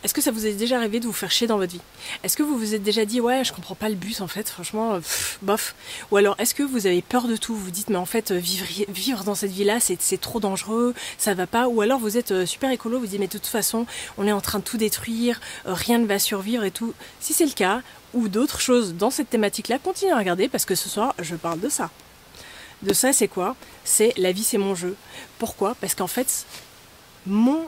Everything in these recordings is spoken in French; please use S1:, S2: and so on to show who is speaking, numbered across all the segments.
S1: Est-ce que ça vous est déjà arrivé de vous faire chier dans votre vie? Est-ce que vous vous êtes déjà dit ouais je comprends pas le but en fait, franchement bof? Ou alors est-ce que vous avez peur de tout, vous dites mais en fait vivre dans cette vie là c'est trop dangereux, ça va pas? Ou alors vous êtes super écolo, vous dites mais de toute façon on est en train de tout détruire, rien ne va survivre et tout. Si c'est le cas, ou d'autres choses dans cette thématique là, continuez à regarder parce que ce soir je parle de ça. De ça c'est quoi? C'est la vie c'est mon jeu. Pourquoi? Parce qu'en fait mon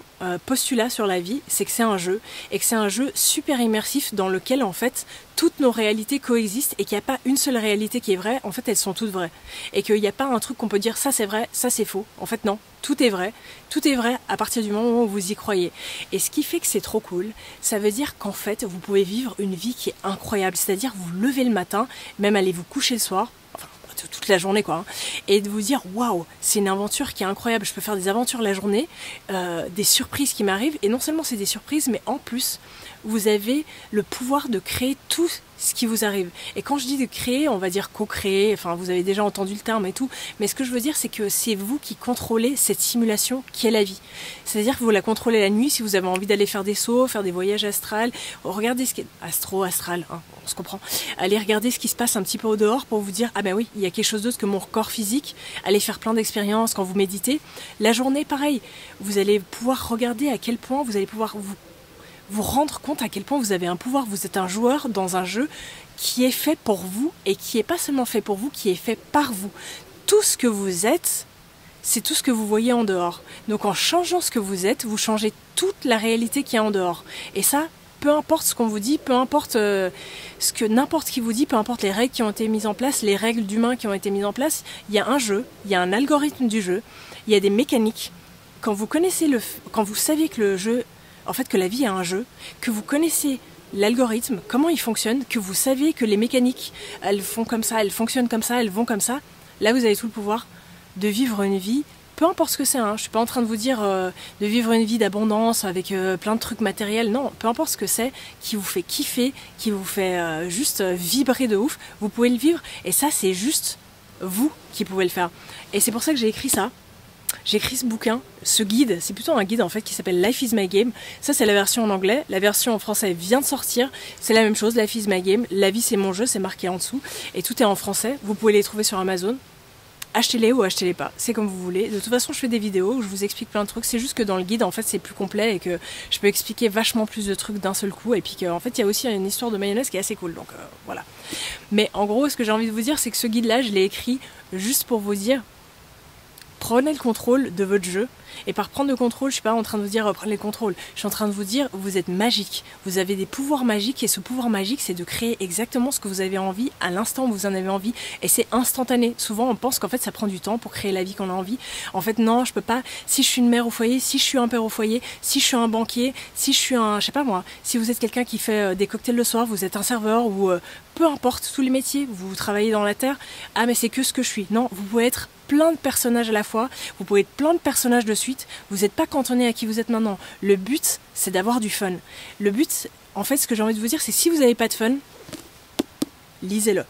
S1: postulat sur la vie, c'est que c'est un jeu, et que c'est un jeu super immersif dans lequel en fait toutes nos réalités coexistent et qu'il n'y a pas une seule réalité qui est vraie, en fait elles sont toutes vraies. Et qu'il n'y a pas un truc qu'on peut dire ça c'est vrai, ça c'est faux. En fait non, tout est vrai à partir du moment où vous y croyez. Et ce qui fait que c'est trop cool, ça veut dire qu'en fait vous pouvez vivre une vie qui est incroyable, c'est-à-dire vous levez le matin, même aller vous coucher le soir, toute la journée quoi, et de vous dire waouh, c'est une aventure qui est incroyable, je peux faire des aventures la journée, des surprises qui m'arrivent, et non seulement c'est des surprises, mais en plus vous avez le pouvoir de créer tout ce qui vous arrive. Et quand je dis de créer, on va dire co-créer, enfin vous avez déjà entendu le terme et tout, mais ce que je veux dire c'est que c'est vous qui contrôlez cette simulation qui est la vie. C'est-à-dire que vous la contrôlez la nuit si vous avez envie d'aller faire des sauts, faire des voyages astrales, regardez ce qui est astral, hein, on se comprend. Allez regarder ce qui se passe un petit peu au dehors pour vous dire ah ben oui, il y a quelque chose d'autre que mon corps physique. Allez faire plein d'expériences quand vous méditez. La journée pareil, vous allez pouvoir regarder à quel point vous allez pouvoir vous rendre compte à quel point vous avez un pouvoir. Vous êtes un joueur dans un jeu qui est fait pour vous et qui n'est pas seulement fait pour vous, qui est fait par vous. Tout ce que vous êtes, c'est tout ce que vous voyez en dehors. Donc en changeant ce que vous êtes, vous changez toute la réalité qui est en dehors. Et ça, peu importe ce qu'on vous dit, peu importe ce que n'importe qui vous dit, peu importe les règles qui ont été mises en place, les règles d'humains qui ont été mises en place, il y a un jeu, il y a un algorithme du jeu, il y a des mécaniques. Quand vous savez que le jeu, en fait que la vie est un jeu, que vous connaissez l'algorithme, comment il fonctionne, que vous savez que les mécaniques, elles font comme ça, elles fonctionnent comme ça, elles vont comme ça, là vous avez tout le pouvoir de vivre une vie, peu importe ce que c'est, hein. Je suis pas en train de vous dire de vivre une vie d'abondance avec plein de trucs matériels, non, peu importe ce que c'est, qui vous fait kiffer, qui vous fait juste vibrer de ouf, vous pouvez le vivre, et ça c'est juste vous qui pouvez le faire. Et c'est pour ça que j'ai écrit ça. J'ai écrit ce bouquin, ce guide, c'est plutôt un guide en fait qui s'appelle Life is my game. Ça c'est la version en anglais, la version en français vient de sortir, c'est la même chose, Life is my game, la vie c'est mon jeu, c'est marqué en dessous, et tout est en français, vous pouvez les trouver sur Amazon. Achetez-les ou achetez-les pas, c'est comme vous voulez. De toute façon je fais des vidéos où je vous explique plein de trucs, c'est juste que dans le guide en fait c'est plus complet et que je peux expliquer vachement plus de trucs d'un seul coup, et puis qu'en fait il y a aussi une histoire de mayonnaise qui est assez cool, donc voilà. Mais en gros ce que j'ai envie de vous dire c'est que ce guide là je l'ai écrit juste pour vous dire prenez le contrôle de votre jeu. Et par prendre le contrôle, je suis pas en train de vous dire prenez le contrôle. Je suis en train de vous dire vous êtes magique. Vous avez des pouvoirs magiques, et ce pouvoir magique c'est de créer exactement ce que vous avez envie à l'instant où vous en avez envie. Et c'est instantané. Souvent on pense qu'en fait ça prend du temps pour créer la vie qu'on a envie. En fait non, je peux pas. Si je suis une mère au foyer, si je suis un père au foyer, si je suis un banquier, si je suis un, je sais pas moi, si vous êtes quelqu'un qui fait des cocktails le soir, vous êtes un serveur ou peu importe tous les métiers, vous travaillez dans la terre, ah mais c'est que ce que je suis. Non, vous pouvez être plein de personnages à la fois, vous pouvez être plein de personnages de suite, vous n'êtes pas cantonné à qui vous êtes maintenant. Le but, c'est d'avoir du fun. Le but, en fait, ce que j'ai envie de vous dire, c'est si vous n'avez pas de fun, lisez-le.